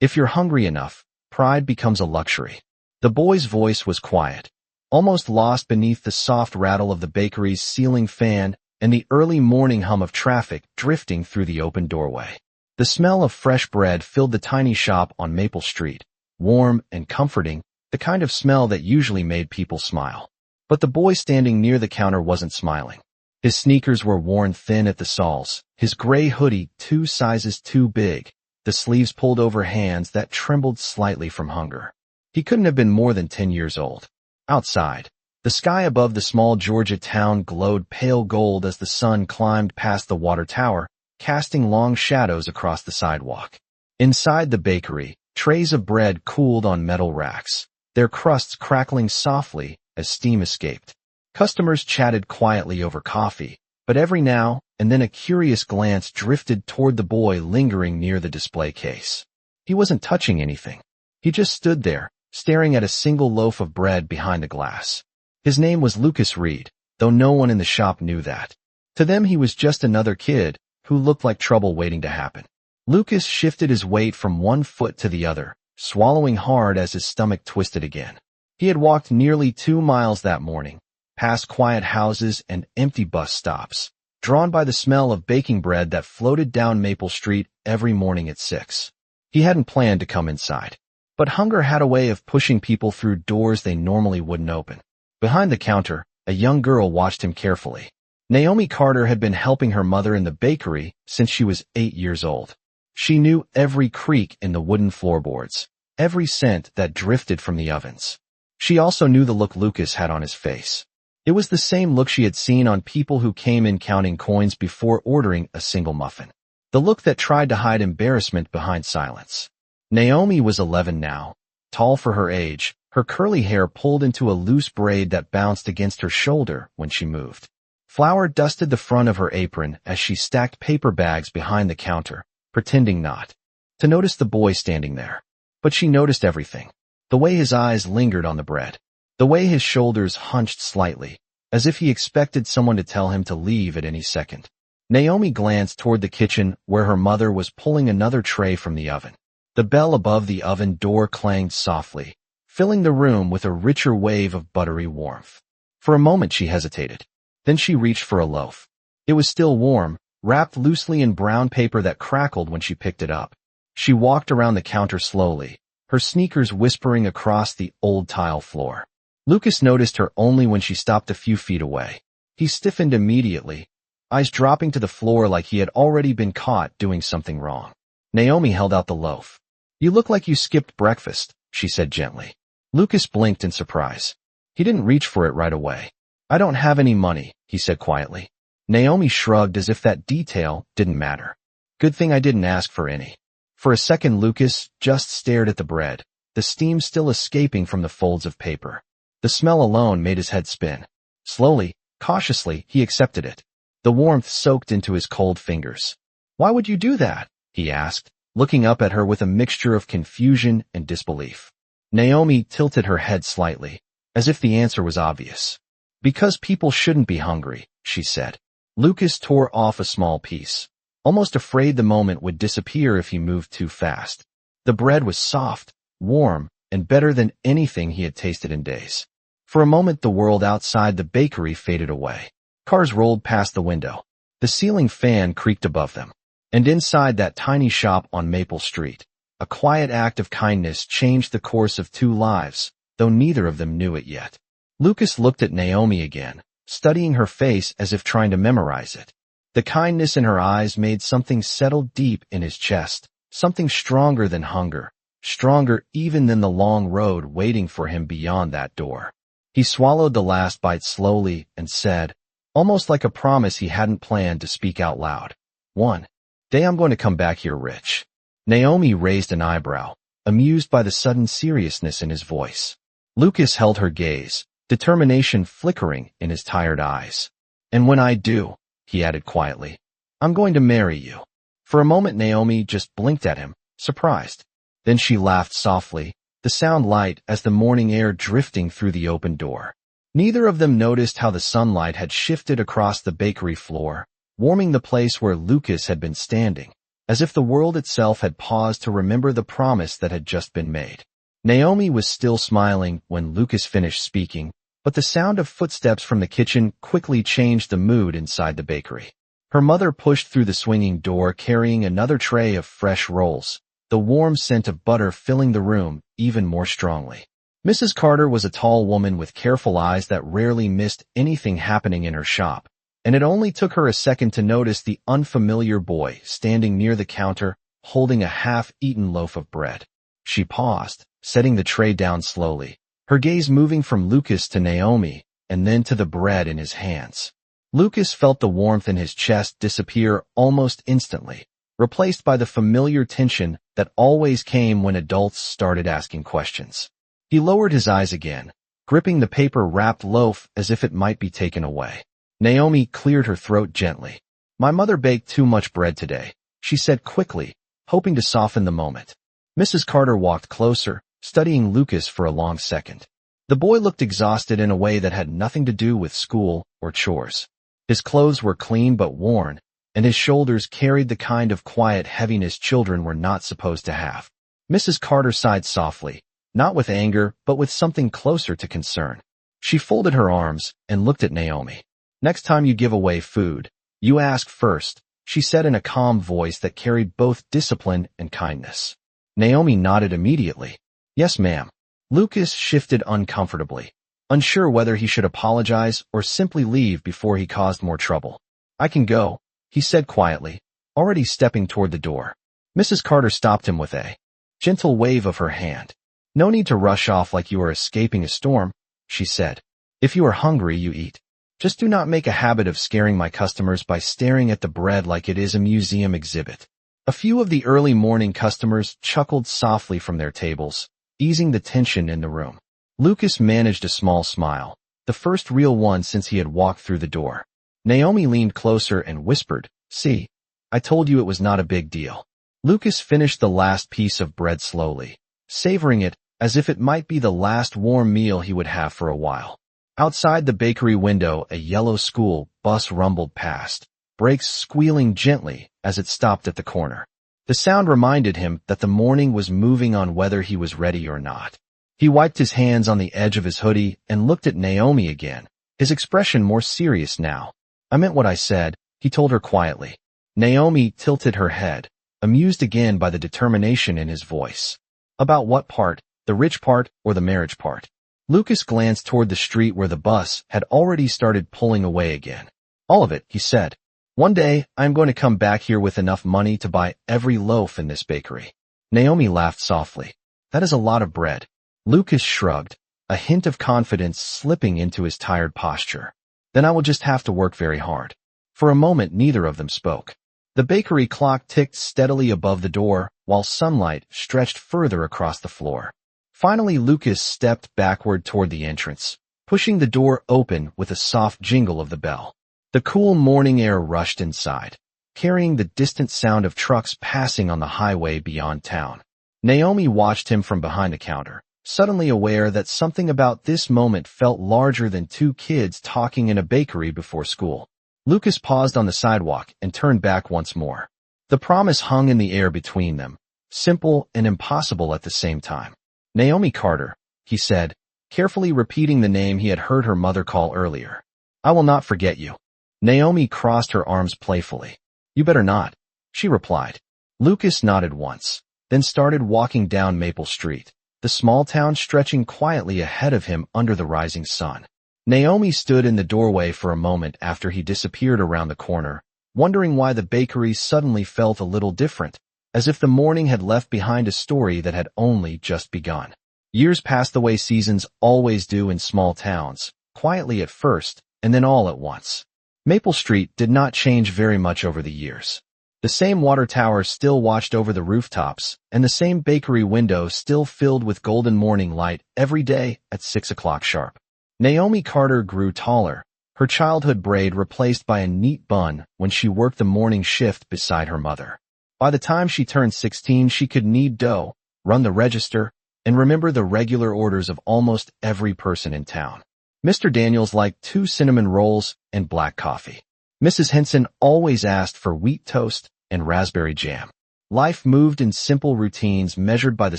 If you're hungry enough, pride becomes a luxury. The boy's voice was quiet, almost lost beneath the soft rattle of the bakery's ceiling fan and the early morning hum of traffic drifting through the open doorway. The smell of fresh bread filled the tiny shop on Maple Street, warm and comforting, the kind of smell that usually made people smile. But the boy standing near the counter wasn't smiling. His sneakers were worn thin at the soles, his gray hoodie 2 sizes too big, the sleeves pulled over hands that trembled slightly from hunger. He couldn't have been more than 10 years old. Outside, the sky above the small Georgia town glowed pale gold as the sun climbed past the water tower, casting long shadows across the sidewalk. Inside the bakery, trays of bread cooled on metal racks, their crusts crackling softly as steam escaped. Customers chatted quietly over coffee, but every now and then a curious glance drifted toward the boy lingering near the display case. He wasn't touching anything. He just stood there, staring at a single loaf of bread behind a glass. His name was Lucas Reed, though no one in the shop knew that. To them he was just another kid who looked like trouble waiting to happen. Lucas shifted his weight from one foot to the other, swallowing hard as his stomach twisted again. He had walked nearly 2 miles that morning, past quiet houses and empty bus stops, drawn by the smell of baking bread that floated down Maple Street every morning at 6. He hadn't planned to come inside. But hunger had a way of pushing people through doors they normally wouldn't open. Behind the counter, a young girl watched him carefully. Naomi Carter had been helping her mother in the bakery since she was 8 years old. She knew every creak in the wooden floorboards, every scent that drifted from the ovens. She also knew the look Lucas had on his face. It was the same look she had seen on people who came in counting coins before ordering a single muffin. The look that tried to hide embarrassment behind silence. Naomi was 11 now, tall for her age, her curly hair pulled into a loose braid that bounced against her shoulder when she moved. Flour dusted the front of her apron as she stacked paper bags behind the counter, pretending not to notice the boy standing there. But she noticed everything. The way his eyes lingered on the bread. The way his shoulders hunched slightly, as if he expected someone to tell him to leave at any second. Naomi glanced toward the kitchen where her mother was pulling another tray from the oven. The bell above the oven door clanged softly, filling the room with a richer wave of buttery warmth. For a moment she hesitated. Then she reached for a loaf. It was still warm, wrapped loosely in brown paper that crackled when she picked it up. She walked around the counter slowly, her sneakers whispering across the old tile floor. Lucas noticed her only when she stopped a few feet away. He stiffened immediately, eyes dropping to the floor like he had already been caught doing something wrong. Naomi held out the loaf. "You look like you skipped breakfast," she said gently. Lucas blinked in surprise. He didn't reach for it right away. "I don't have any money," he said quietly. Naomi shrugged as if that detail didn't matter. "Good thing I didn't ask for any." For a second Lucas just stared at the bread, the steam still escaping from the folds of paper. The smell alone made his head spin. Slowly, cautiously, he accepted it. The warmth soaked into his cold fingers. "Why would you do that?" he asked, looking up at her with a mixture of confusion and disbelief. Naomi tilted her head slightly, as if the answer was obvious. "Because people shouldn't be hungry," she said. Lucas tore off a small piece, almost afraid the moment would disappear if he moved too fast. The bread was soft, warm, and better than anything he had tasted in days. For a moment the world outside the bakery faded away. Cars rolled past the window. The ceiling fan creaked above them. And inside that tiny shop on Maple Street, a quiet act of kindness changed the course of 2 lives, though neither of them knew it yet. Lucas looked at Naomi again, studying her face as if trying to memorize it. The kindness in her eyes made something settle deep in his chest, something stronger than hunger, stronger even than the long road waiting for him beyond that door. He swallowed the last bite slowly and said, almost like a promise he hadn't planned to speak out loud, "One day I'm going to come back here rich." Naomi raised an eyebrow, amused by the sudden seriousness in his voice. Lucas held her gaze, determination flickering in his tired eyes. "And when I do," he added quietly, "I'm going to marry you." For a moment Naomi just blinked at him, surprised. Then she laughed softly, the sound light as the morning air drifting through the open door. Neither of them noticed how the sunlight had shifted across the bakery floor, warming the place where Lucas had been standing, as if the world itself had paused to remember the promise that had just been made. Naomi was still smiling when Lucas finished speaking, but the sound of footsteps from the kitchen quickly changed the mood inside the bakery. Her mother pushed through the swinging door carrying another tray of fresh rolls, the warm scent of butter filling the room even more strongly. Mrs. Carter was a tall woman with careful eyes that rarely missed anything happening in her shop, and it only took her a second to notice the unfamiliar boy standing near the counter holding a half-eaten loaf of bread. She paused, setting the tray down slowly, her gaze moving from Lucas to Naomi and then to the bread in his hands. Lucas felt the warmth in his chest disappear almost instantly, replaced by the familiar tension that always came when adults started asking questions. He lowered his eyes again, gripping the paper-wrapped loaf as if it might be taken away. Naomi cleared her throat gently. "My mother baked too much bread today," she said quickly, hoping to soften the moment. Mrs. Carter walked closer, studying Lucas for a long second. The boy looked exhausted in a way that had nothing to do with school or chores. His clothes were clean but worn, and his shoulders carried the kind of quiet heaviness children were not supposed to have. Mrs. Carter sighed softly, not with anger but with something closer to concern. She folded her arms and looked at Naomi. "Next time you give away food, you ask first," she said in a calm voice that carried both discipline and kindness. Naomi nodded immediately. "Yes, ma'am." Lucas shifted uncomfortably, unsure whether he should apologize or simply leave before he caused more trouble. "I can go," he said quietly, already stepping toward the door. Mrs. Carter stopped him with a gentle wave of her hand. "No need to rush off like you are escaping a storm," she said. "If you are hungry, you eat. Just do not make a habit of scaring my customers by staring at the bread like it is a museum exhibit." A few of the early morning customers chuckled softly from their tables, easing the tension in the room. Lucas managed a small smile, the first real one since he had walked through the door. Naomi leaned closer and whispered, "See, I told you it was not a big deal." Lucas finished the last piece of bread slowly, savoring it as if it might be the last warm meal he would have for a while. Outside the bakery window, a yellow school bus rumbled past, brakes squealing gently as it stopped at the corner. The sound reminded him that the morning was moving on whether he was ready or not. He wiped his hands on the edge of his hoodie and looked at Naomi again, his expression more serious now. "I meant what I said," he told her quietly. Naomi tilted her head, amused again by the determination in his voice. "About what part, the rich part or the marriage part?" Lucas glanced toward the street where the bus had already started pulling away again. "All of it," he said. "One day, I am going to come back here with enough money to buy every loaf in this bakery." Naomi laughed softly. "That is a lot of bread." Lucas shrugged, a hint of confidence slipping into his tired posture. "Then I will just have to work very hard." For a moment, neither of them spoke. The bakery clock ticked steadily above the door, while sunlight stretched further across the floor. Finally, Lucas stepped backward toward the entrance, pushing the door open with a soft jingle of the bell. The cool morning air rushed inside, carrying the distant sound of trucks passing on the highway beyond town. Naomi watched him from behind the counter, suddenly aware that something about this moment felt larger than two kids talking in a bakery before school. Lucas paused on the sidewalk and turned back once more. The promise hung in the air between them, simple and impossible at the same time. "Naomi Carter," he said, carefully repeating the name he had heard her mother call earlier. "I will not forget you." Naomi crossed her arms playfully. "You better not," she replied. Lucas nodded once, then started walking down Maple Street, the small town stretching quietly ahead of him under the rising sun. Naomi stood in the doorway for a moment after he disappeared around the corner, wondering why the bakery suddenly felt a little different, as if the morning had left behind a story that had only just begun. Years passed the way seasons always do in small towns, quietly at first, and then all at once. Maple Street did not change very much over the years. The same water tower still watched over the rooftops, and the same bakery window still filled with golden morning light every day at 6 o'clock sharp. Naomi Carter grew taller, her childhood braid replaced by a neat bun when she worked the morning shift beside her mother. By the time she turned 16, she could knead dough, run the register, and remember the regular orders of almost every person in town. Mr. Daniels liked 2 cinnamon rolls and black coffee. Mrs. Henson always asked for wheat toast and raspberry jam. Life moved in simple routines measured by the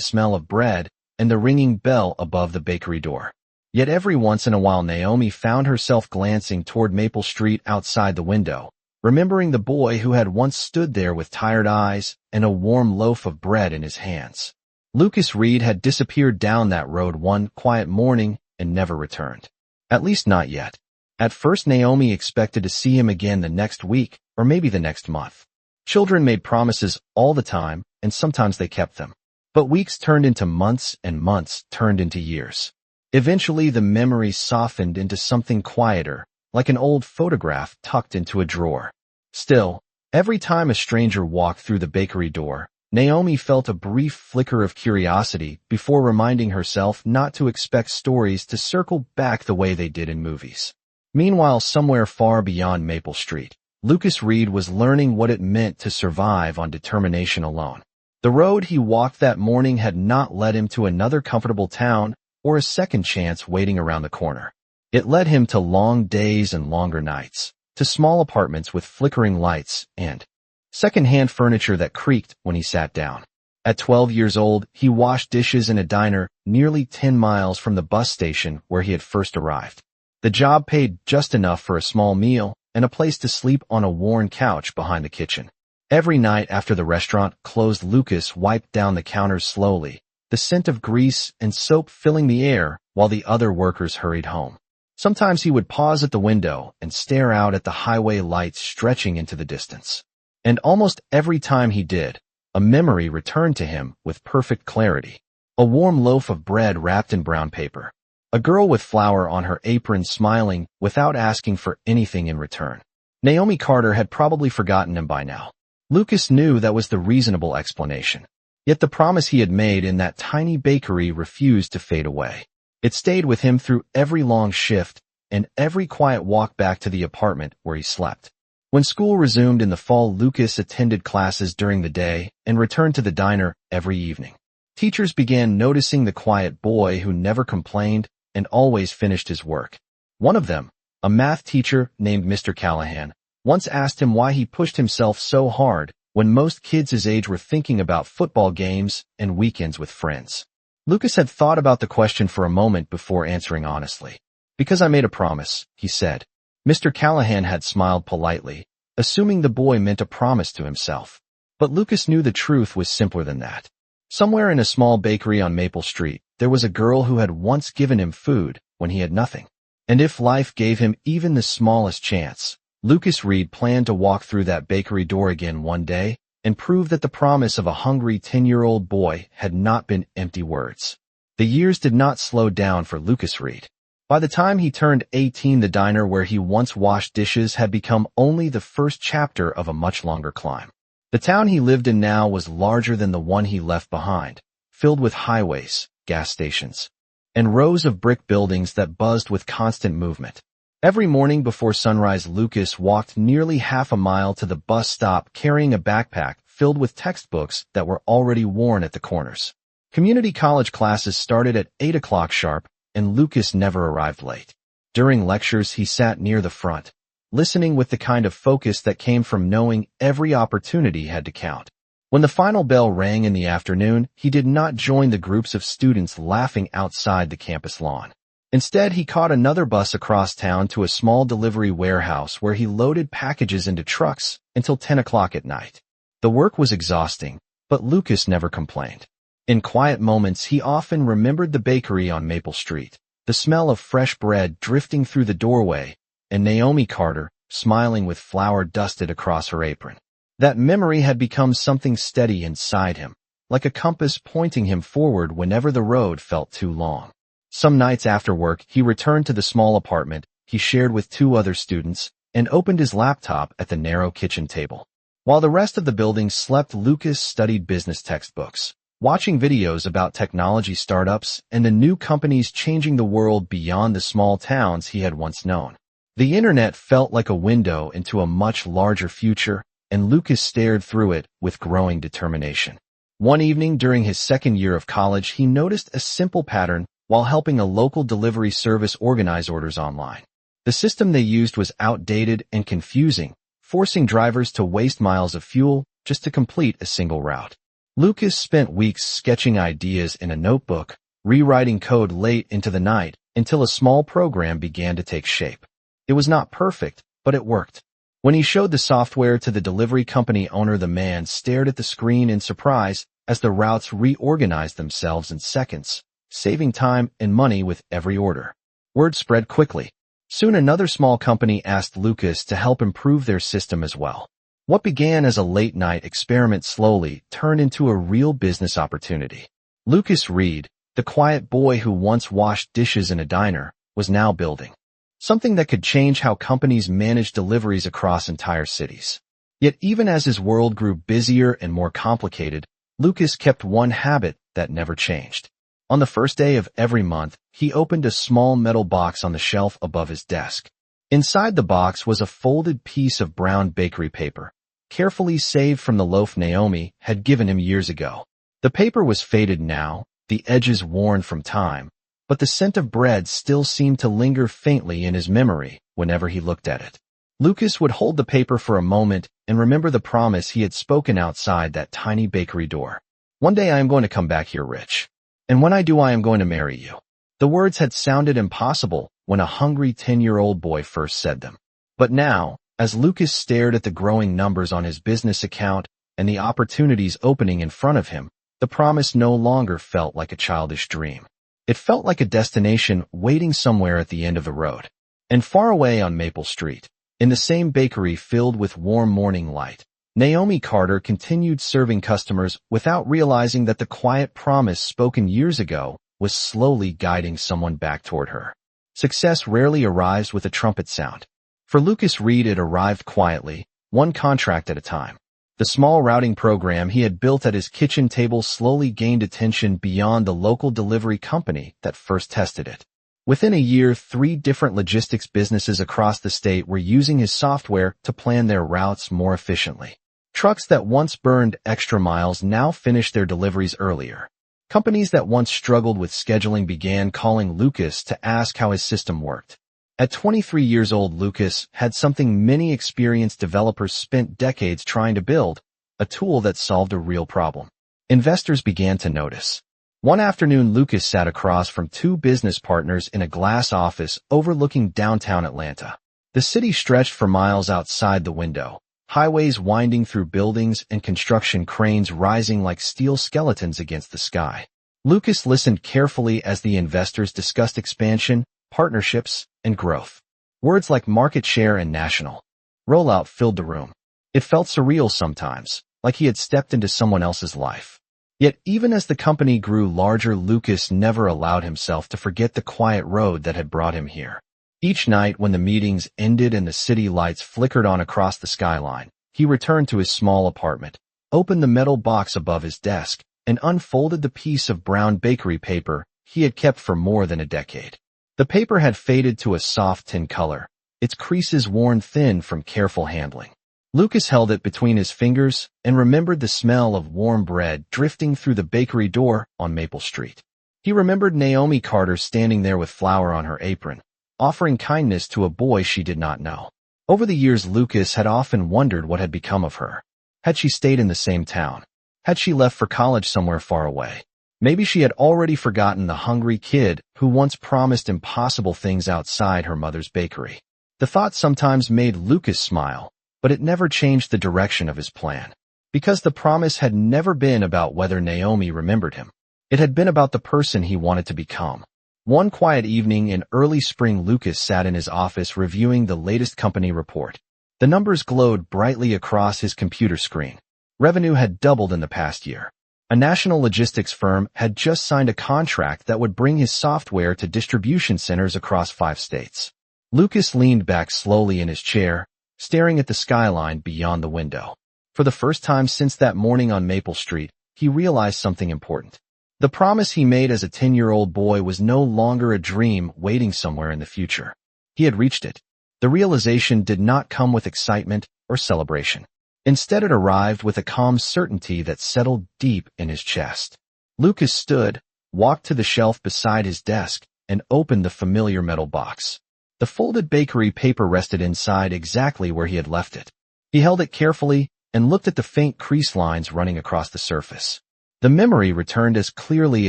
smell of bread and the ringing bell above the bakery door. Yet every once in a while Naomi found herself glancing toward Maple Street outside the window, remembering the boy who had once stood there with tired eyes and a warm loaf of bread in his hands. Lucas Reed had disappeared down that road one quiet morning and never returned. At least not yet. At first Naomi expected to see him again the next week or maybe the next month. Children made promises all the time, and sometimes they kept them. But weeks turned into months and months turned into years. Eventually the memory softened into something quieter, like an old photograph tucked into a drawer. Still, every time a stranger walked through the bakery door, Naomi felt a brief flicker of curiosity before reminding herself not to expect stories to circle back the way they did in movies. Meanwhile, somewhere far beyond Maple Street, Lucas Reed was learning what it meant to survive on determination alone. The road he walked that morning had not led him to another comfortable town or a second chance waiting around the corner. It led him to long days and longer nights, to small apartments with flickering lights and second-hand furniture that creaked when he sat down. At 12 years old, he washed dishes in a diner nearly 10 miles from the bus station where he had first arrived. The job paid just enough for a small meal and a place to sleep on a worn couch behind the kitchen. Every night after the restaurant closed, Lucas wiped down the counters slowly, the scent of grease and soap filling the air while the other workers hurried home. Sometimes he would pause at the window and stare out at the highway lights stretching into the distance. And almost every time he did, a memory returned to him with perfect clarity. A warm loaf of bread wrapped in brown paper. A girl with flour on her apron smiling without asking for anything in return. Naomi Carter had probably forgotten him by now. Lucas knew that was the reasonable explanation. Yet the promise he had made in that tiny bakery refused to fade away. It stayed with him through every long shift and every quiet walk back to the apartment where he slept. When school resumed in the fall, Lucas attended classes during the day and returned to the diner every evening. Teachers began noticing the quiet boy who never complained and always finished his work. One of them, a math teacher named Mr. Callahan, once asked him why he pushed himself so hard when most kids his age were thinking about football games and weekends with friends. Lucas had thought about the question for a moment before answering honestly. "Because I made a promise," he said. Mr. Callahan had smiled politely, assuming the boy meant a promise to himself. But Lucas knew the truth was simpler than that. Somewhere in a small bakery on Maple Street, there was a girl who had once given him food when he had nothing. And if life gave him even the smallest chance, Lucas Reed planned to walk through that bakery door again one day and prove that the promise of a hungry 10-year-old boy had not been empty words. The years did not slow down for Lucas Reed. By the time he turned 18, the diner where he once washed dishes had become only the first chapter of a much longer climb. The town he lived in now was larger than the one he left behind, filled with highways, gas stations, and rows of brick buildings that buzzed with constant movement. Every morning before sunrise, Lucas walked nearly half a mile to the bus stop carrying a backpack filled with textbooks that were already worn at the corners. Community college classes started at 8 o'clock sharp, and Lucas never arrived late. During lectures, he sat near the front, listening with the kind of focus that came from knowing every opportunity had to count. When the final bell rang in the afternoon, he did not join the groups of students laughing outside the campus lawn. Instead, he caught another bus across town to a small delivery warehouse where he loaded packages into trucks until 10 o'clock at night. The work was exhausting, but Lucas never complained. In quiet moments, he often remembered the bakery on Maple Street, the smell of fresh bread drifting through the doorway, and Naomi Carter, smiling with flour dusted across her apron. That memory had become something steady inside him, like a compass pointing him forward whenever the road felt too long. Some nights after work, he returned to the small apartment he shared with 2 other students and opened his laptop at the narrow kitchen table. While the rest of the building slept, Lucas studied business textbooks, watching videos about technology startups and the new companies changing the world beyond the small towns he had once known. The internet felt like a window into a much larger future, and Lucas stared through it with growing determination. One evening during his second year of college, he noticed a simple pattern while helping a local delivery service organize orders online. The system they used was outdated and confusing, forcing drivers to waste miles of fuel just to complete a single route. Lucas spent weeks sketching ideas in a notebook, rewriting code late into the night until a small program began to take shape. It was not perfect, but it worked. When he showed the software to the delivery company owner, the man stared at the screen in surprise as the routes reorganized themselves in seconds, saving time and money with every order. Word spread quickly. Soon another small company asked Lucas to help improve their system as well. What began as a late-night experiment slowly turned into a real business opportunity. Lucas Reed, the quiet boy who once washed dishes in a diner, was now building something that could change how companies manage deliveries across entire cities. Yet even as his world grew busier and more complicated, Lucas kept one habit that never changed. On the first day of every month, he opened a small metal box on the shelf above his desk. Inside the box was a folded piece of brown bakery paper, carefully saved from the loaf Naomi had given him years ago. The paper was faded now, the edges worn from time, but the scent of bread still seemed to linger faintly in his memory whenever he looked at it. Lucas would hold the paper for a moment and remember the promise he had spoken outside that tiny bakery door. "One day I am going to come back here rich. And when I do, I am going to marry you." The words had sounded impossible when a hungry 10-year-old boy first said them. But now, as Lucas stared at the growing numbers on his business account and the opportunities opening in front of him, the promise no longer felt like a childish dream. It felt like a destination waiting somewhere at the end of the road. And far away on Maple Street, in the same bakery filled with warm morning light, Naomi Carter continued serving customers without realizing that the quiet promise spoken years ago was slowly guiding someone back toward her. Success rarely arrives with a trumpet sound. For Lucas Reed, it arrived quietly, one contract at a time. The small routing program he had built at his kitchen table slowly gained attention beyond the local delivery company that first tested it. Within a year, 3 different logistics businesses across the state were using his software to plan their routes more efficiently. Trucks that once burned extra miles now finished their deliveries earlier. Companies that once struggled with scheduling began calling Lucas to ask how his system worked. At 23 years old, Lucas had something many experienced developers spent decades trying to build, a tool that solved a real problem. Investors began to notice. One afternoon, Lucas sat across from 2 business partners in a glass office overlooking downtown Atlanta. The city stretched for miles outside the window, highways winding through buildings and construction cranes rising like steel skeletons against the sky. Lucas listened carefully as the investors discussed expansion, partnerships, and growth. Words like market share and national rollout filled the room. It felt surreal sometimes, like he had stepped into someone else's life. Yet even as the company grew larger, Lucas never allowed himself to forget the quiet road that had brought him here. Each night when the meetings ended and the city lights flickered on across the skyline, he returned to his small apartment, opened the metal box above his desk, and unfolded the piece of brown bakery paper he had kept for more than a decade. The paper had faded to a soft tin color, its creases worn thin from careful handling. Lucas held it between his fingers and remembered the smell of warm bread drifting through the bakery door on Maple Street. He remembered Naomi Carter standing there with flour on her apron, offering kindness to a boy she did not know. Over the years, Lucas had often wondered what had become of her. Had she stayed in the same town? Had she left for college somewhere far away? Maybe she had already forgotten the hungry kid who once promised impossible things outside her mother's bakery. The thought sometimes made Lucas smile, but it never changed the direction of his plan. Because the promise had never been about whether Naomi remembered him. It had been about the person he wanted to become. One quiet evening in early spring, Lucas sat in his office reviewing the latest company report. The numbers glowed brightly across his computer screen. Revenue had doubled in the past year. A national logistics firm had just signed a contract that would bring his software to distribution centers across 5 states. Lucas leaned back slowly in his chair, staring at the skyline beyond the window. For the first time since that morning on Maple Street, he realized something important. The promise he made as a 10-year-old boy was no longer a dream waiting somewhere in the future. He had reached it. The realization did not come with excitement or celebration. Instead, it arrived with a calm certainty that settled deep in his chest. Lucas stood, walked to the shelf beside his desk, and opened the familiar metal box. The folded bakery paper rested inside exactly where he had left it. He held it carefully, and looked at the faint crease lines running across the surface. The memory returned as clearly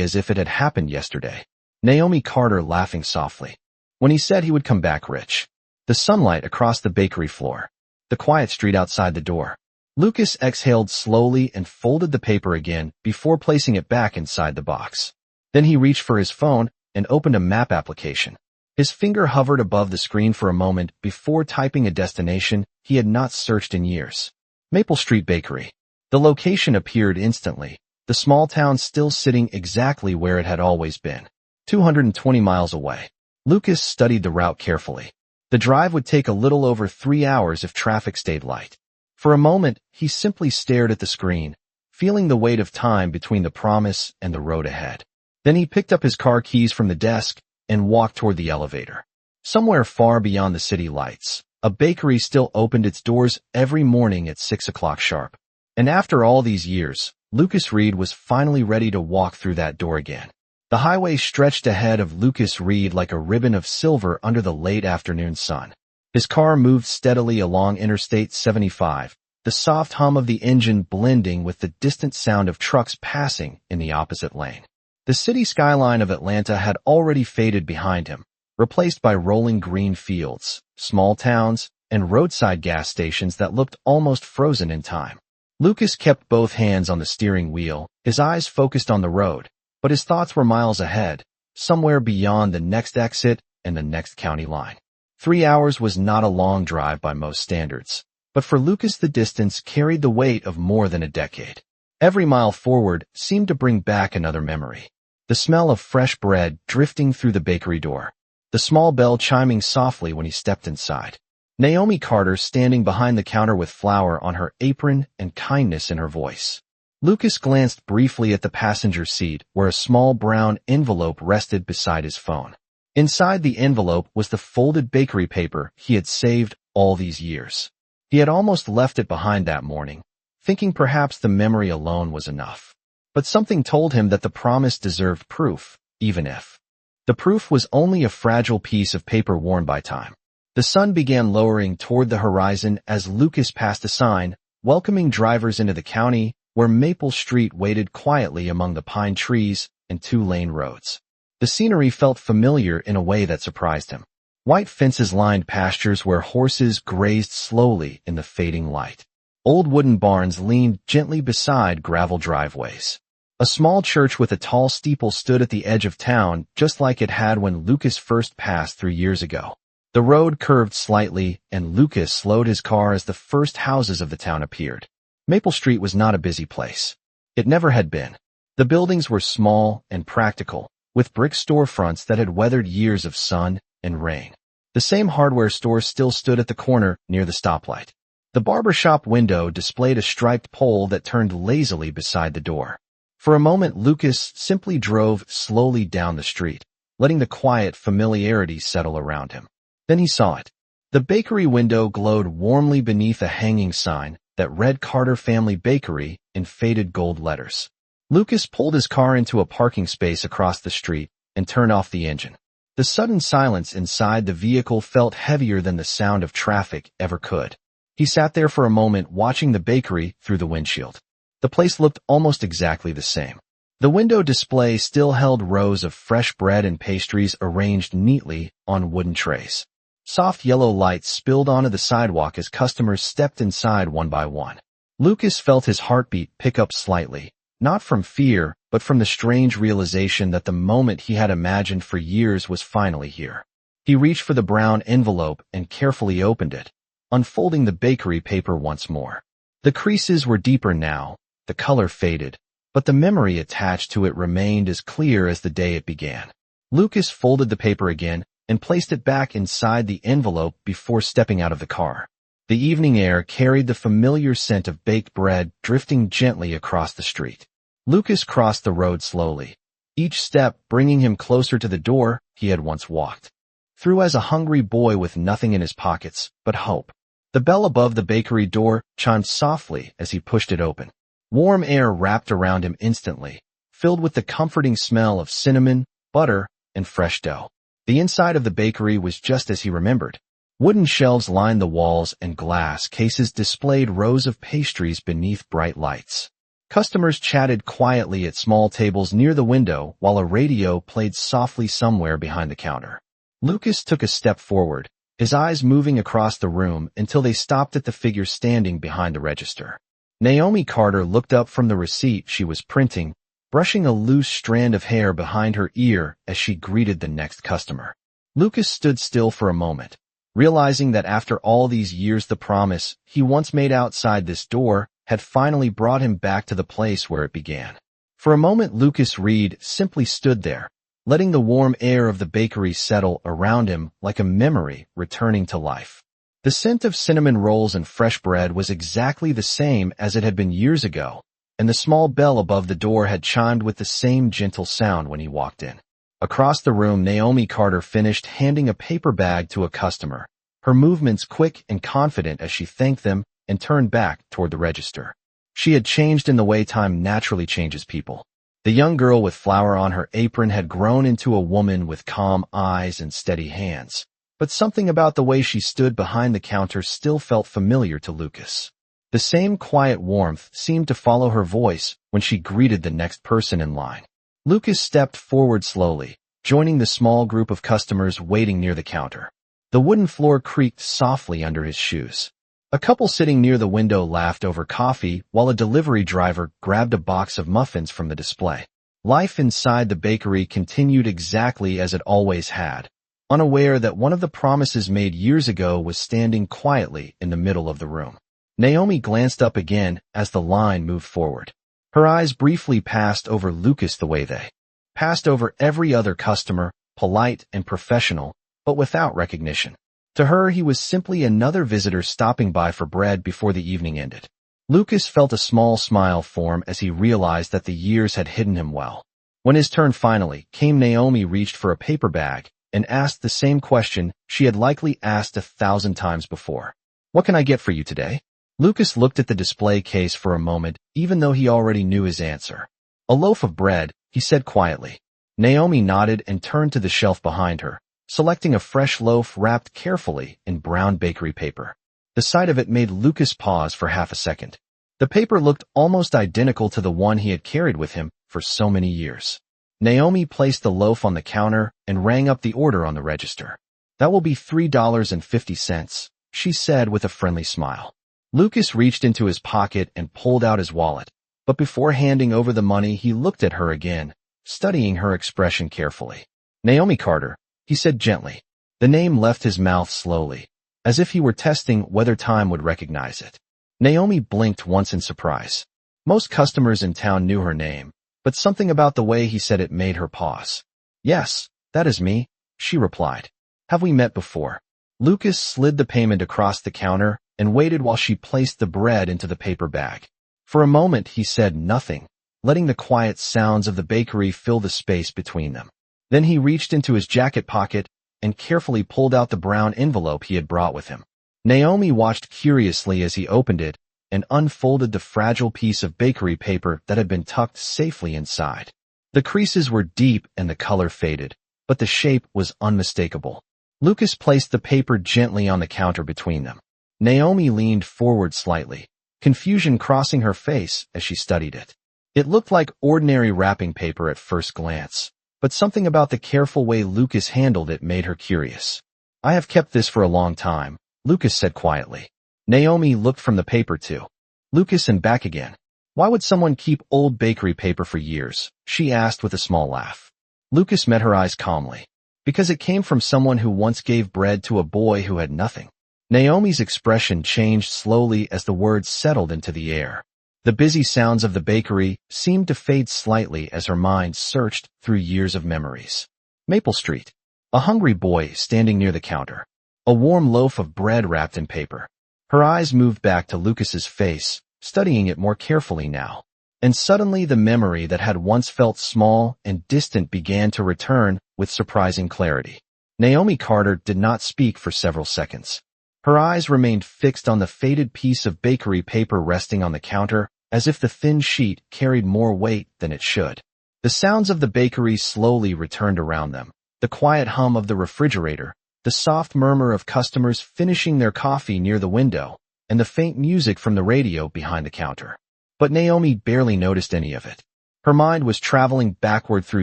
as if it had happened yesterday. Naomi Carter laughing softly. When he said he would come back rich. The sunlight across the bakery floor. The quiet street outside the door. Lucas exhaled slowly and folded the paper again before placing it back inside the box. Then he reached for his phone and opened a map application. His finger hovered above the screen for a moment before typing a destination he had not searched in years. Maple Street Bakery. The location appeared instantly, the small town still sitting exactly where it had always been. 220 miles away. Lucas studied the route carefully. The drive would take a little over 3 hours if traffic stayed light. For a moment, he simply stared at the screen, feeling the weight of time between the promise and the road ahead. Then he picked up his car keys from the desk and walked toward the elevator. Somewhere far beyond the city lights, a bakery still opened its doors every morning at 6 o'clock sharp. And after all these years, Lucas Reed was finally ready to walk through that door again. The highway stretched ahead of Lucas Reed like a ribbon of silver under the late afternoon sun. His car moved steadily along Interstate 75, the soft hum of the engine blending with the distant sound of trucks passing in the opposite lane. The city skyline of Atlanta had already faded behind him, replaced by rolling green fields, small towns, and roadside gas stations that looked almost frozen in time. Lucas kept both hands on the steering wheel, his eyes focused on the road, but his thoughts were miles ahead, somewhere beyond the next exit and the next county line. 3 hours was not a long drive by most standards, but for Lucas the distance carried the weight of more than a decade. Every mile forward seemed to bring back another memory. The smell of fresh bread drifting through the bakery door. The small bell chiming softly when he stepped inside. Naomi Carter standing behind the counter with flour on her apron and kindness in her voice. Lucas glanced briefly at the passenger seat where a small brown envelope rested beside his phone. Inside the envelope was the folded bakery paper he had saved all these years. He had almost left it behind that morning, thinking perhaps the memory alone was enough. But something told him that the promise deserved proof, even if. The proof was only a fragile piece of paper worn by time. The sun began lowering toward the horizon as Lucas passed a sign, welcoming drivers into the county, where Maple Street waited quietly among the pine trees and 2-lane roads. The scenery felt familiar in a way that surprised him. White fences lined pastures where horses grazed slowly in the fading light. Old wooden barns leaned gently beside gravel driveways. A small church with a tall steeple stood at the edge of town, just like it had when Lucas first passed through years ago. The road curved slightly, and Lucas slowed his car as the first houses of the town appeared. Maple Street was not a busy place. It never had been. The buildings were small and practical, with brick storefronts that had weathered years of sun and rain. The same hardware store still stood at the corner near the stoplight. The barber shop window displayed a striped pole that turned lazily beside the door. For a moment, Lucas simply drove slowly down the street, letting the quiet familiarity settle around him. Then he saw it. The bakery window glowed warmly beneath a hanging sign that read Carter Family Bakery in faded gold letters. Lucas pulled his car into a parking space across the street and turned off the engine. The sudden silence inside the vehicle felt heavier than the sound of traffic ever could. He sat there for a moment watching the bakery through the windshield. The place looked almost exactly the same. The window display still held rows of fresh bread and pastries arranged neatly on wooden trays. Soft yellow lights spilled onto the sidewalk as customers stepped inside one by one. Lucas felt his heartbeat pick up slightly, not from fear, but from the strange realization that the moment he had imagined for years was finally here. He reached for the brown envelope and carefully opened it, unfolding the bakery paper once more. The creases were deeper now, the color faded, but the memory attached to it remained as clear as the day it began. Lucas folded the paper again and placed it back inside the envelope before stepping out of the car. The evening air carried the familiar scent of baked bread drifting gently across the street. Lucas crossed the road slowly, each step bringing him closer to the door he had once walked through as a hungry boy with nothing in his pockets but hope. The bell above the bakery door chimed softly as he pushed it open. Warm air wrapped around him instantly, filled with the comforting smell of cinnamon, butter, and fresh dough. The inside of the bakery was just as he remembered. Wooden shelves lined the walls and glass cases displayed rows of pastries beneath bright lights. Customers chatted quietly at small tables near the window while a radio played softly somewhere behind the counter. Lucas took a step forward, his eyes moving across the room until they stopped at the figure standing behind the register. Naomi Carter looked up from the receipt she was printing, brushing a loose strand of hair behind her ear as she greeted the next customer. Lucas stood still for a moment, realizing that after all these years the promise he once made outside this door had finally brought him back to the place where it began. For a moment Lucas Reed simply stood there, letting the warm air of the bakery settle around him like a memory returning to life. The scent of cinnamon rolls and fresh bread was exactly the same as it had been years ago, and the small bell above the door had chimed with the same gentle sound when he walked in. Across the room, Naomi Carter finished handing a paper bag to a customer, her movements quick and confident as she thanked them and turned back toward the register. She had changed in the way time naturally changes people. The young girl with flour on her apron had grown into a woman with calm eyes and steady hands, but something about the way she stood behind the counter still felt familiar to Lucas. The same quiet warmth seemed to follow her voice when she greeted the next person in line. Lucas stepped forward slowly, joining the small group of customers waiting near the counter. The wooden floor creaked softly under his shoes. A couple sitting near the window laughed over coffee while a delivery driver grabbed a box of muffins from the display. Life inside the bakery continued exactly as it always had, unaware that one of the promises made years ago was standing quietly in the middle of the room. Naomi glanced up again as the line moved forward. Her eyes briefly passed over Lucas the way they passed over every other customer, polite and professional, but without recognition. To her, he was simply another visitor stopping by for bread before the evening ended. Lucas felt a small smile form as he realized that the years had hidden him well. When his turn finally came, Naomi reached for a paper bag and asked the same question she had likely asked 1,000 times before. "What can I get for you today?" Lucas looked at the display case for a moment, even though he already knew his answer. "A loaf of bread," he said quietly. Naomi nodded and turned to the shelf behind her, selecting a fresh loaf wrapped carefully in brown bakery paper. The sight of it made Lucas pause for half a second. The paper looked almost identical to the one he had carried with him for so many years. Naomi placed the loaf on the counter and rang up the order on the register. "That will be $3.50, she said with a friendly smile. Lucas reached into his pocket and pulled out his wallet, but before handing over the money he looked at her again, studying her expression carefully. "Naomi Carter," he said gently. The name left his mouth slowly, as if he were testing whether time would recognize it. Naomi blinked once in surprise. Most customers in town knew her name, but something about the way he said it made her pause. "Yes, that is me," she replied. "Have we met before?" Lucas slid the payment across the counter and waited while she placed the bread into the paper bag. For a moment he said nothing, letting the quiet sounds of the bakery fill the space between them. Then he reached into his jacket pocket and carefully pulled out the brown envelope he had brought with him. Naomi watched curiously as he opened it and unfolded the fragile piece of bakery paper that had been tucked safely inside. The creases were deep and the color faded, but the shape was unmistakable. Lucas placed the paper gently on the counter between them. Naomi leaned forward slightly, confusion crossing her face as she studied it. It looked like ordinary wrapping paper at first glance, but something about the careful way Lucas handled it made her curious. "I have kept this for a long time," Lucas said quietly. Naomi looked from the paper to Lucas and back again. "Why would someone keep old bakery paper for years?" she asked with a small laugh. Lucas met her eyes calmly. "Because it came from someone who once gave bread to a boy who had nothing." Naomi's expression changed slowly as the words settled into the air. The busy sounds of the bakery seemed to fade slightly as her mind searched through years of memories. Maple Street. A hungry boy standing near the counter. A warm loaf of bread wrapped in paper. Her eyes moved back to Lucas's face, studying it more carefully now. And suddenly the memory that had once felt small and distant began to return with surprising clarity. Naomi Carter did not speak for several seconds. Her eyes remained fixed on the faded piece of bakery paper resting on the counter, as if the thin sheet carried more weight than it should. The sounds of the bakery slowly returned around them, the quiet hum of the refrigerator, the soft murmur of customers finishing their coffee near the window, and the faint music from the radio behind the counter. But Naomi barely noticed any of it. Her mind was traveling backward through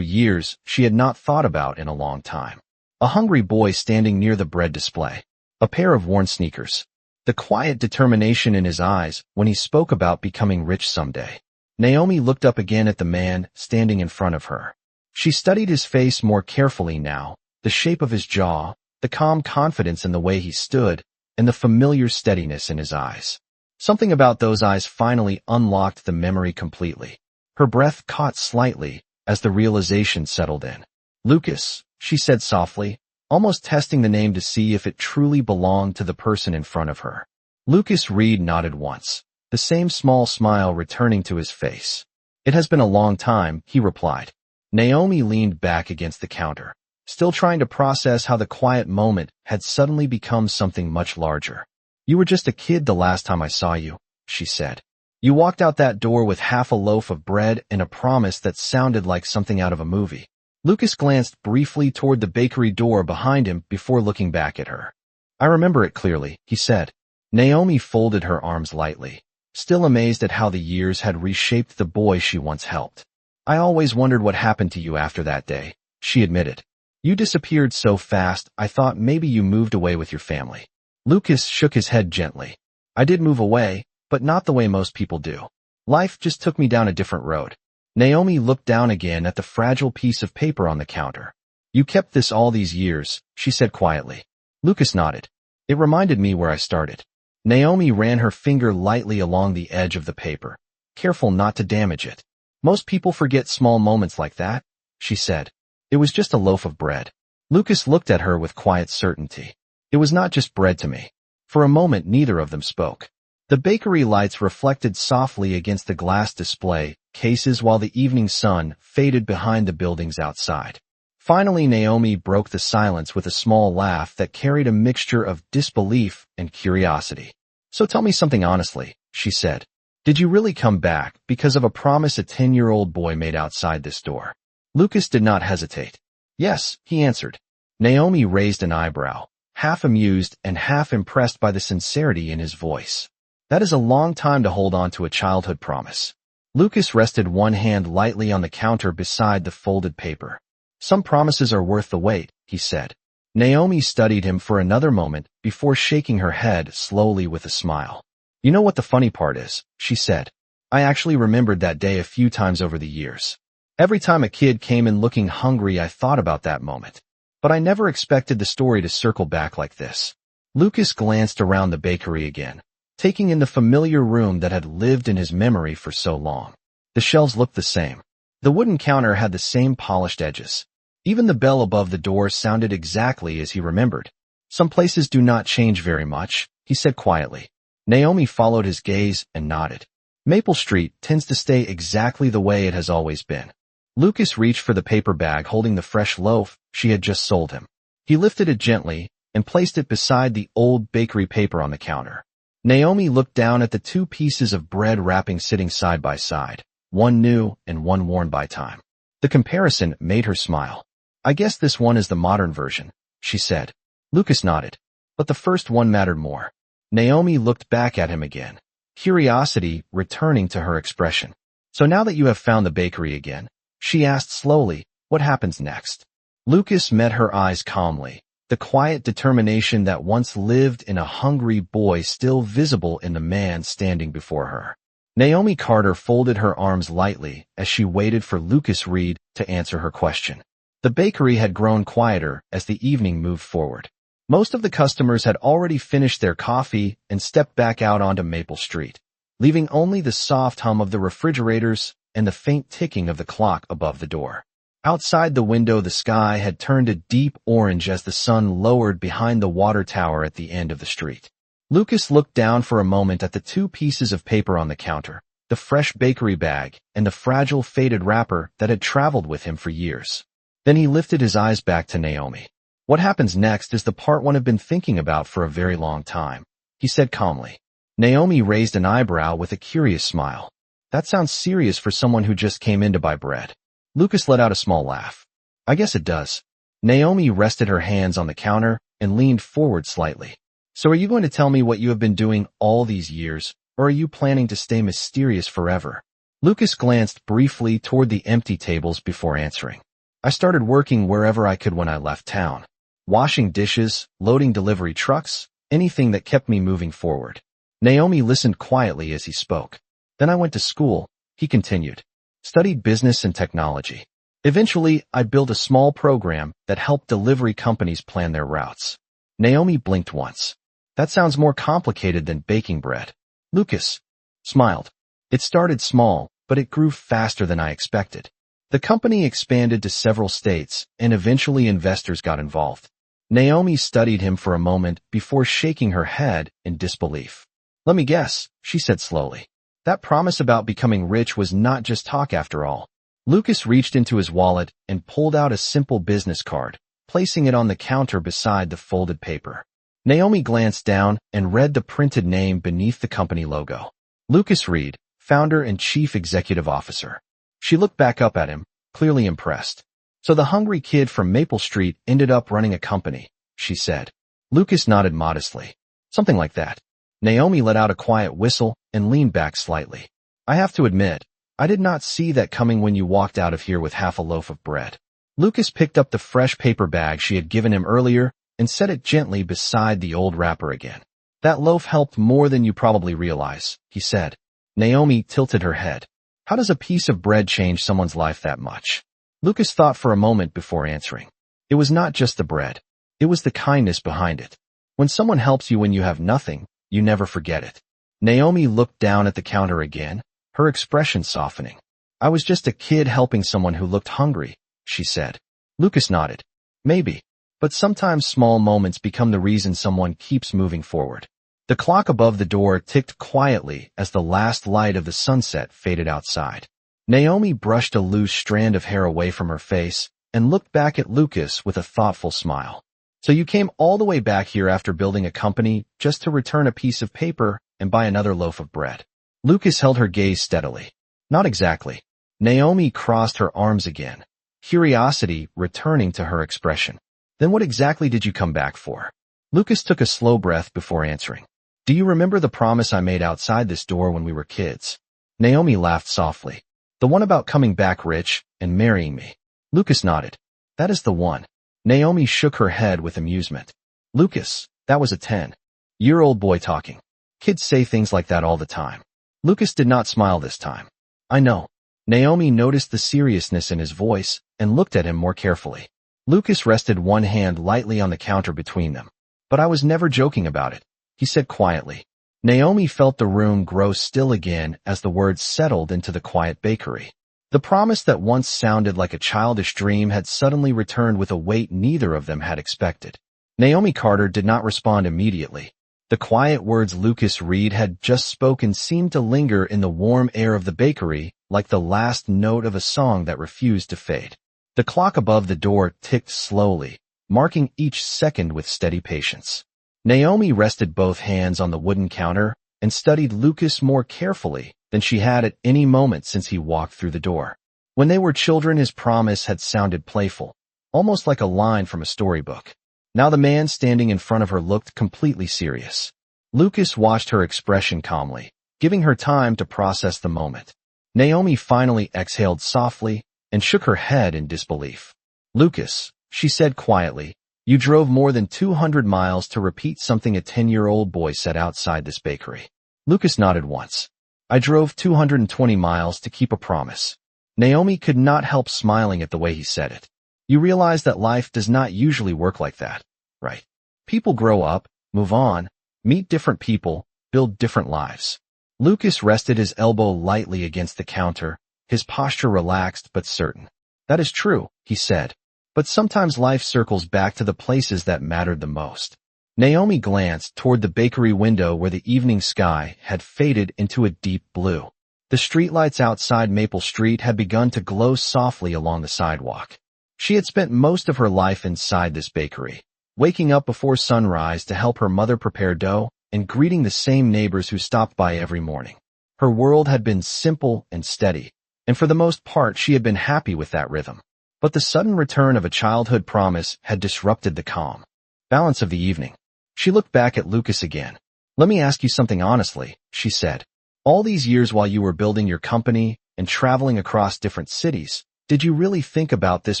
years she had not thought about in a long time. A hungry boy standing near the bread display. A pair of worn sneakers. The quiet determination in his eyes when he spoke about becoming rich someday. Naomi looked up again at the man standing in front of her. She studied his face more carefully now, the shape of his jaw, the calm confidence in the way he stood, and the familiar steadiness in his eyes. Something about those eyes finally unlocked the memory completely. Her breath caught slightly as the realization settled in. "Lucas," she said softly, almost testing the name to see if it truly belonged to the person in front of her. Lucas Reed nodded once, the same small smile returning to his face. "It has been a long time," he replied. Naomi leaned back against the counter, still trying to process how the quiet moment had suddenly become something much larger. "You were just a kid the last time I saw you," she said. "You walked out that door with half a loaf of bread and a promise that sounded like something out of a movie." Lucas glanced briefly toward the bakery door behind him before looking back at her. "I remember it clearly," he said. Naomi folded her arms lightly, still amazed at how the years had reshaped the boy she once helped. "I always wondered what happened to you after that day," she admitted. "You disappeared so fast, I thought maybe you moved away with your family." Lucas shook his head gently. "I did move away, but not the way most people do. Life just took me down a different road." Naomi looked down again at the fragile piece of paper on the counter. "You kept this all these years," she said quietly. Lucas nodded. "It reminded me where I started." Naomi ran her finger lightly along the edge of the paper, careful not to damage it. "Most people forget small moments like that," she said. "It was just a loaf of bread." Lucas looked at her with quiet certainty. "It was not just bread to me." For a moment neither of them spoke. The bakery lights reflected softly against the glass display cases while the evening sun faded behind the buildings outside. Finally Naomi broke the silence with a small laugh that carried a mixture of disbelief and curiosity. "So tell me something honestly," she said. "Did you really come back because of a promise a 10-year-old boy made outside this door?" Lucas did not hesitate. "Yes," he answered. Naomi raised an eyebrow, half amused and half impressed by the sincerity in his voice. "That is a long time to hold on to a childhood promise." Lucas rested one hand lightly on the counter beside the folded paper. "Some promises are worth the wait," he said. Naomi studied him for another moment before shaking her head slowly with a smile. "You know what the funny part is," she said. "I actually remembered that day a few times over the years. Every time a kid came in looking hungry, I thought about that moment. But I never expected the story to circle back like this." Lucas glanced around the bakery again, taking in the familiar room that had lived in his memory for so long. The shelves looked the same. The wooden counter had the same polished edges. Even the bell above the door sounded exactly as he remembered. "Some places do not change very much," he said quietly. Naomi followed his gaze and nodded. "Maple Street tends to stay exactly the way it has always been." Lucas reached for the paper bag holding the fresh loaf she had just sold him. He lifted it gently and placed it beside the old bakery paper on the counter. Naomi looked down at the two pieces of bread wrapping sitting side by side, one new and one worn by time. The comparison made her smile. "I guess this one is the modern version," she said. Lucas nodded. "But the first one mattered more." Naomi looked back at him again, curiosity returning to her expression. "So now that you have found the bakery again," she asked slowly, "what happens next?" Lucas met her eyes calmly, the quiet determination that once lived in a hungry boy still visible in the man standing before her. Naomi Carter folded her arms lightly as she waited for Lucas Reed to answer her question. The bakery had grown quieter as the evening moved forward. Most of the customers had already finished their coffee and stepped back out onto Maple Street, leaving only the soft hum of the refrigerators and the faint ticking of the clock above the door. Outside the window, the sky had turned a deep orange as the sun lowered behind the water tower at the end of the street. Lucas looked down for a moment at the two pieces of paper on the counter, the fresh bakery bag and the fragile faded wrapper that had traveled with him for years. Then he lifted his eyes back to Naomi. "What happens next is the part one have been thinking about for a very long time," he said calmly. Naomi raised an eyebrow with a curious smile. "That sounds serious for someone who just came in to buy bread." Lucas let out a small laugh. "I guess it does." Naomi rested her hands on the counter and leaned forward slightly. So are you going to tell me what you have been doing all these years, or are you planning to stay mysterious forever? Lucas glanced briefly toward the empty tables before answering. I started working wherever I could when I left town. Washing dishes, loading delivery trucks, anything that kept me moving forward. Naomi listened quietly as he spoke. Then I went to school, he continued. Studied business and technology. Eventually, I built a small program that helped delivery companies plan their routes. Naomi blinked once. That sounds more complicated than baking bread. Lucas smiled. It started small, but it grew faster than I expected. The company expanded to several states, and eventually investors got involved. Naomi studied him for a moment before shaking her head in disbelief. Let me guess, she said slowly. That promise about becoming rich was not just talk after all. Lucas reached into his wallet and pulled out a simple business card, placing it on the counter beside the folded paper. Naomi glanced down and read the printed name beneath the company logo. Lucas Reed, founder and chief executive officer. She looked back up at him, clearly impressed. So the hungry kid from Maple Street ended up running a company, she said. Lucas nodded modestly. Something like that. Naomi let out a quiet whistle and leaned back slightly. I have to admit, I did not see that coming when you walked out of here with half a loaf of bread. Lucas picked up the fresh paper bag she had given him earlier and set it gently beside the old wrapper again. That loaf helped more than you probably realize, he said. Naomi tilted her head. How does a piece of bread change someone's life that much? Lucas thought for a moment before answering. It was not just the bread. It was the kindness behind it. When someone helps you when you have nothing, you never forget it. Naomi looked down at the counter again, her expression softening. I was just a kid helping someone who looked hungry, she said. Lucas nodded. Maybe. But sometimes small moments become the reason someone keeps moving forward. The clock above the door ticked quietly as the last light of the sunset faded outside. Naomi brushed a loose strand of hair away from her face and looked back at Lucas with a thoughtful smile. So you came all the way back here after building a company just to return a piece of paper and buy another loaf of bread. Lucas held her gaze steadily. Not exactly. Naomi crossed her arms again, curiosity returning to her expression. Then what exactly did you come back for? Lucas took a slow breath before answering. Do you remember the promise I made outside this door when we were kids? Naomi laughed softly. The one about coming back rich and marrying me. Lucas nodded. That is the one. Naomi shook her head with amusement. Lucas, that was a 10-year-old boy talking. Kids say things like that all the time. Lucas did not smile this time. I know. Naomi noticed the seriousness in his voice and looked at him more carefully. Lucas rested one hand lightly on the counter between them. But I was never joking about it, he said quietly. Naomi felt the room grow still again as the words settled into the quiet bakery. The promise that once sounded like a childish dream had suddenly returned with a weight neither of them had expected. Naomi Carter did not respond immediately. The quiet words Lucas Reed had just spoken seemed to linger in the warm air of the bakery like the last note of a song that refused to fade. The clock above the door ticked slowly, marking each second with steady patience. Naomi rested both hands on the wooden counter and studied Lucas more carefully than she had at any moment since he walked through the door. When they were children, his promise had sounded playful, almost like a line from a storybook. Now the man standing in front of her looked completely serious. Lucas watched her expression calmly, giving her time to process the moment. Naomi finally exhaled softly and shook her head in disbelief. Lucas, she said quietly, you drove more than 200 miles to repeat something a 10-year-old boy said outside this bakery. Lucas nodded once. I drove 220 miles to keep a promise. Naomi could not help smiling at the way he said it. You realize that life does not usually work like that, right? People grow up, move on, meet different people, build different lives. Lucas rested his elbow lightly against the counter, his posture relaxed but certain. That is true, he said. But sometimes life circles back to the places that mattered the most. Naomi glanced toward the bakery window where the evening sky had faded into a deep blue. The streetlights outside Maple Street had begun to glow softly along the sidewalk. She had spent most of her life inside this bakery, waking up before sunrise to help her mother prepare dough and greeting the same neighbors who stopped by every morning. Her world had been simple and steady, and for the most part she had been happy with that rhythm. But the sudden return of a childhood promise had disrupted the calm. Balance of the evening. She looked back at Lucas again. Let me ask you something honestly, she said. All these years while you were building your company and traveling across different cities, did you really think about this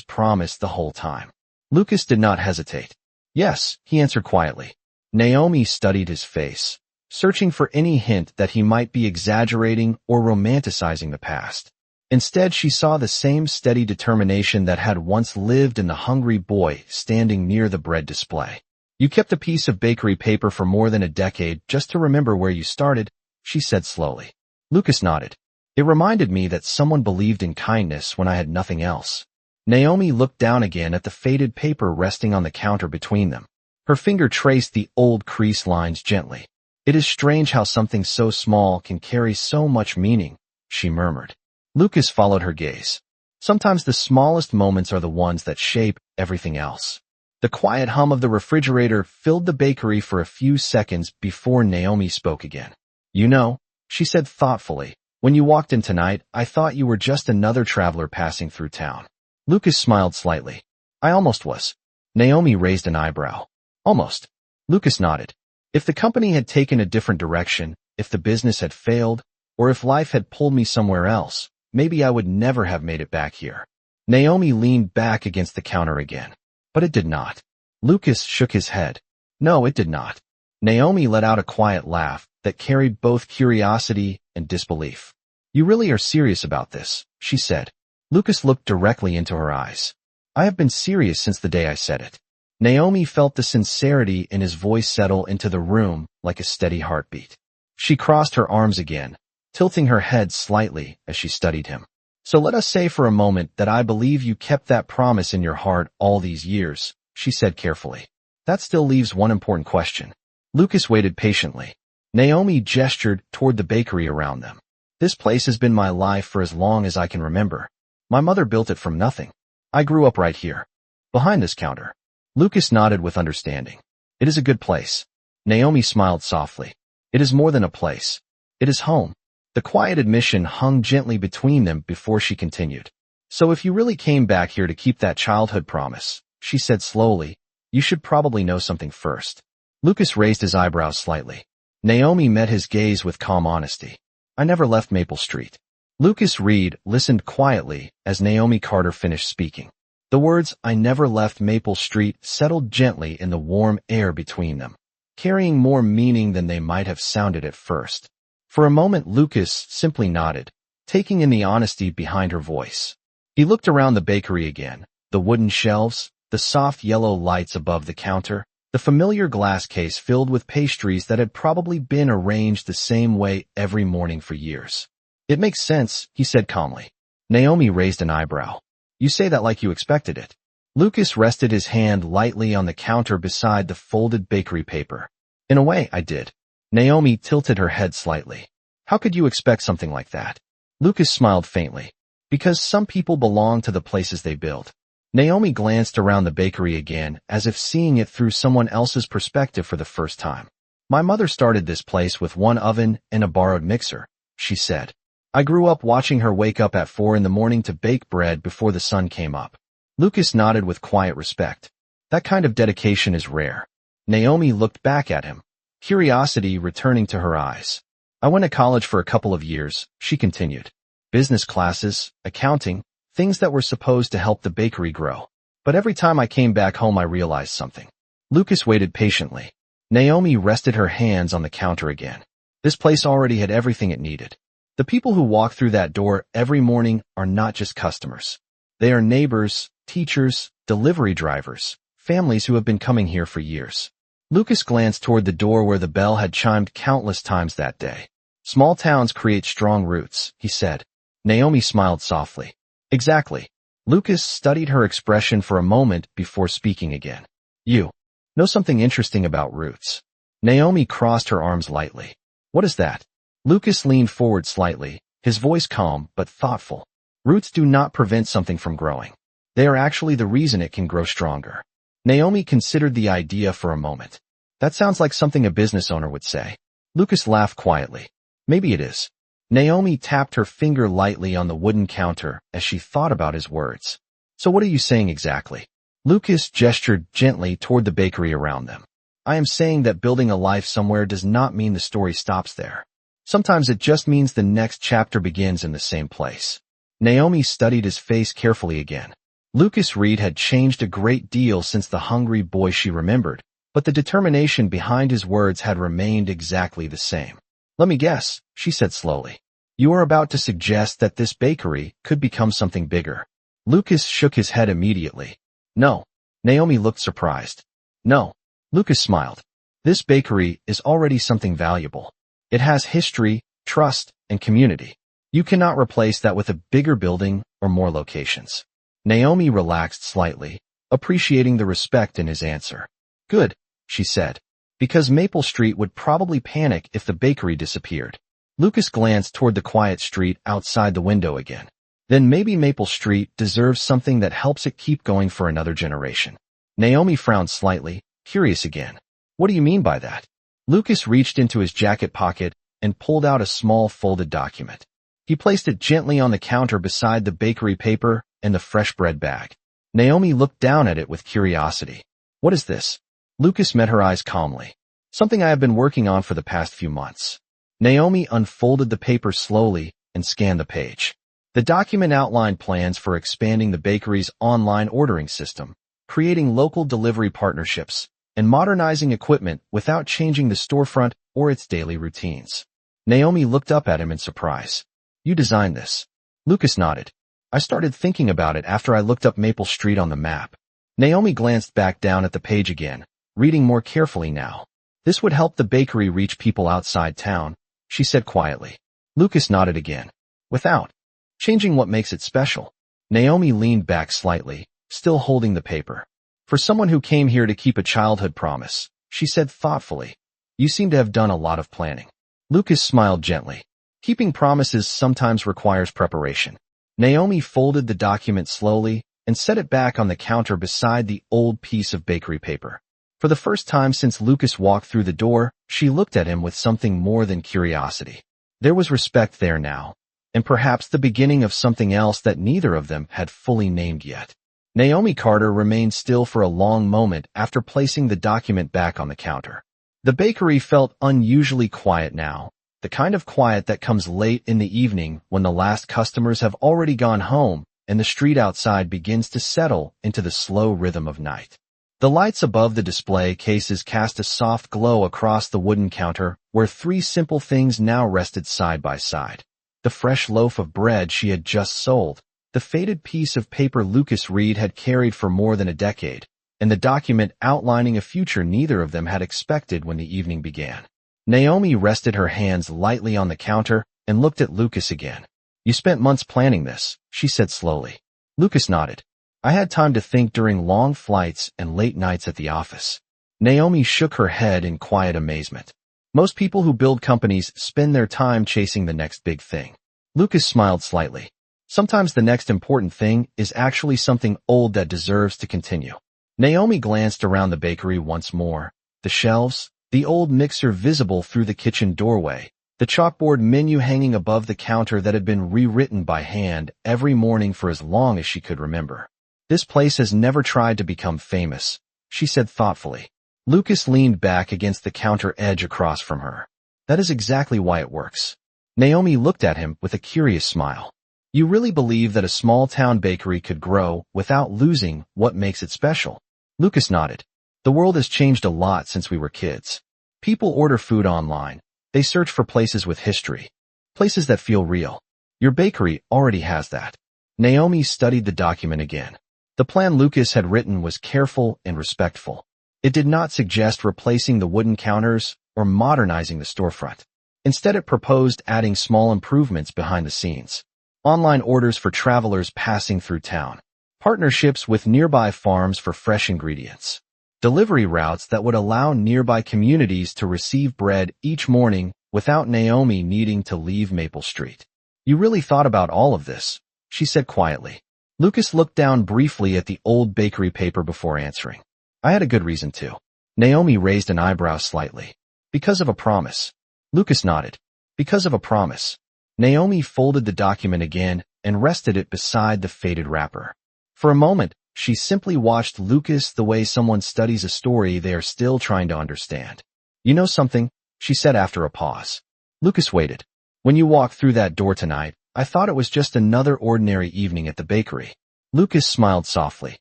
promise the whole time? Lucas did not hesitate. Yes, he answered quietly. Naomi studied his face, searching for any hint that he might be exaggerating or romanticizing the past. Instead, she saw the same steady determination that had once lived in the hungry boy standing near the bread display. You kept a piece of bakery paper for more than a decade just to remember where you started, she said slowly. Lucas nodded. It reminded me that someone believed in kindness when I had nothing else. Naomi looked down again at the faded paper resting on the counter between them. Her finger traced the old crease lines gently. It is strange how something so small can carry so much meaning, she murmured. Lucas followed her gaze. Sometimes the smallest moments are the ones that shape everything else. The quiet hum of the refrigerator filled the bakery for a few seconds before Naomi spoke again. You know, she said thoughtfully, when you walked in tonight, I thought you were just another traveler passing through town. Lucas smiled slightly. I almost was. Naomi raised an eyebrow. Almost. Lucas nodded. If the company had taken a different direction, if the business had failed, or if life had pulled me somewhere else, maybe I would never have made it back here. Naomi leaned back against the counter again. But it did not. Lucas shook his head. No, it did not. Naomi let out a quiet laugh that carried both curiosity and disbelief. You really are serious about this, she said. Lucas looked directly into her eyes. I have been serious since the day I said it. Naomi felt the sincerity in his voice settle into the room like a steady heartbeat. She crossed her arms again, tilting her head slightly as she studied him. So let us say for a moment that I believe you kept that promise in your heart all these years, she said carefully. That still leaves one important question. Lucas waited patiently. Naomi gestured toward the bakery around them. This place has been my life for as long as I can remember. My mother built it from nothing. I grew up right here, behind this counter. Lucas nodded with understanding. It is a good place. Naomi smiled softly. It is more than a place. It is home. The quiet admission hung gently between them before she continued. So if you really came back here to keep that childhood promise, she said slowly, you should probably know something first. Lucas raised his eyebrows slightly. Naomi met his gaze with calm honesty. I never left Maple Street. Lucas Reed listened quietly as Naomi Carter finished speaking. The words, I never left Maple Street, settled gently in the warm air between them, carrying more meaning than they might have sounded at first. For a moment Lucas simply nodded, taking in the honesty behind her voice. He looked around the bakery again, the wooden shelves, the soft yellow lights above the counter, the familiar glass case filled with pastries that had probably been arranged the same way every morning for years. It makes sense, he said calmly. Naomi raised an eyebrow. You say that like you expected it. Lucas rested his hand lightly on the counter beside the folded bakery paper. In a way, I did. Naomi tilted her head slightly. How could you expect something like that? Lucas smiled faintly. Because some people belong to the places they build. Naomi glanced around the bakery again, as if seeing it through someone else's perspective for the first time. My mother started this place with one oven and a borrowed mixer, she said. I grew up watching her wake up at 4 a.m. to bake bread before the sun came up. Lucas nodded with quiet respect. That kind of dedication is rare. Naomi looked back at him, curiosity returning to her eyes. I went to college for a couple of years, she continued. Business classes, accounting, things that were supposed to help the bakery grow. But every time I came back home I realized something. Lucas waited patiently. Naomi rested her hands on the counter again. This place already had everything it needed. The people who walk through that door every morning are not just customers. They are neighbors, teachers, delivery drivers, families who have been coming here for years. Lucas glanced toward the door where the bell had chimed countless times that day. Small towns create strong roots, he said. Naomi smiled softly. Exactly. Lucas studied her expression for a moment before speaking again. You know something interesting about roots. Naomi crossed her arms lightly. What is that? Lucas leaned forward slightly, his voice calm but thoughtful. Roots do not prevent something from growing. They are actually the reason it can grow stronger. Naomi considered the idea for a moment. That sounds like something a business owner would say. Lucas laughed quietly. Maybe it is. Naomi tapped her finger lightly on the wooden counter as she thought about his words. So what are you saying exactly? Lucas gestured gently toward the bakery around them. I am saying that building a life somewhere does not mean the story stops there. Sometimes it just means the next chapter begins in the same place. Naomi studied his face carefully again. Lucas Reed had changed a great deal since the hungry boy she remembered, but the determination behind his words had remained exactly the same. Let me guess, she said slowly. You are about to suggest that this bakery could become something bigger. Lucas shook his head immediately. No. Naomi looked surprised. No. Lucas smiled. This bakery is already something valuable. It has history, trust, and community. You cannot replace that with a bigger building or more locations. Naomi relaxed slightly, appreciating the respect in his answer. Good, she said, because Maple Street would probably panic if the bakery disappeared. Lucas glanced toward the quiet street outside the window again. Then maybe Maple Street deserves something that helps it keep going for another generation. Naomi frowned slightly, curious again. What do you mean by that? Lucas reached into his jacket pocket and pulled out a small folded document. He placed it gently on the counter beside the bakery paper and the fresh bread bag. Naomi looked down at it with curiosity. What is this? Lucas met her eyes calmly. Something I have been working on for the past few months. Naomi unfolded the paper slowly and scanned the page. The document outlined plans for expanding the bakery's online ordering system, creating local delivery partnerships, and modernizing equipment without changing the storefront or its daily routines. Naomi looked up at him in surprise. You designed this? Lucas nodded. I started thinking about it after I looked up Maple Street on the map. Naomi glanced back down at the page again, reading more carefully now. This would help the bakery reach people outside town, she said quietly. Lucas nodded again. Without changing what makes it special. Naomi leaned back slightly, still holding the paper. For someone who came here to keep a childhood promise, she said thoughtfully, you seem to have done a lot of planning. Lucas smiled gently. Keeping promises sometimes requires preparation. Naomi folded the document slowly and set it back on the counter beside the old piece of bakery paper. For the first time since Lucas walked through the door, she looked at him with something more than curiosity. There was respect there now, and perhaps the beginning of something else that neither of them had fully named yet. Naomi Carter remained still for a long moment after placing the document back on the counter. The bakery felt unusually quiet now, the kind of quiet that comes late in the evening when the last customers have already gone home and the street outside begins to settle into the slow rhythm of night. The lights above the display cases cast a soft glow across the wooden counter where three simple things now rested side by side. The fresh loaf of bread she had just sold, the faded piece of paper Lucas Reed had carried for more than a decade, and the document outlining a future neither of them had expected when the evening began. Naomi rested her hands lightly on the counter and looked at Lucas again. You spent months planning this, she said slowly. Lucas nodded. I had time to think during long flights and late nights at the office. Naomi shook her head in quiet amazement. Most people who build companies spend their time chasing the next big thing. Lucas smiled slightly. Sometimes the next important thing is actually something old that deserves to continue. Naomi glanced around the bakery once more. The shelves, the old mixer visible through the kitchen doorway, the chalkboard menu hanging above the counter that had been rewritten by hand every morning for as long as she could remember. This place has never tried to become famous, she said thoughtfully. Lucas leaned back against the counter edge across from her. That is exactly why it works. Naomi looked at him with a curious smile. You really believe that a small-town bakery could grow without losing what makes it special? Lucas nodded. The world has changed a lot since we were kids. People order food online. They search for places with history. Places that feel real. Your bakery already has that. Naomi studied the document again. The plan Lucas had written was careful and respectful. It did not suggest replacing the wooden counters or modernizing the storefront. Instead, it proposed adding small improvements behind the scenes. Online orders for travelers passing through town. Partnerships with nearby farms for fresh ingredients. Delivery routes that would allow nearby communities to receive bread each morning without Naomi needing to leave Maple Street. You really thought about all of this, she said quietly. Lucas looked down briefly at the old bakery paper before answering. I had a good reason to. Naomi raised an eyebrow slightly. Because of a promise. Lucas nodded. Because of a promise. Naomi folded the document again and rested it beside the faded wrapper. For a moment, She simply watched Lucas the way someone studies a story they are still trying to understand. You know something? She said after a pause. Lucas waited. When you walked through that door tonight, I thought it was just another ordinary evening at the bakery. Lucas smiled softly.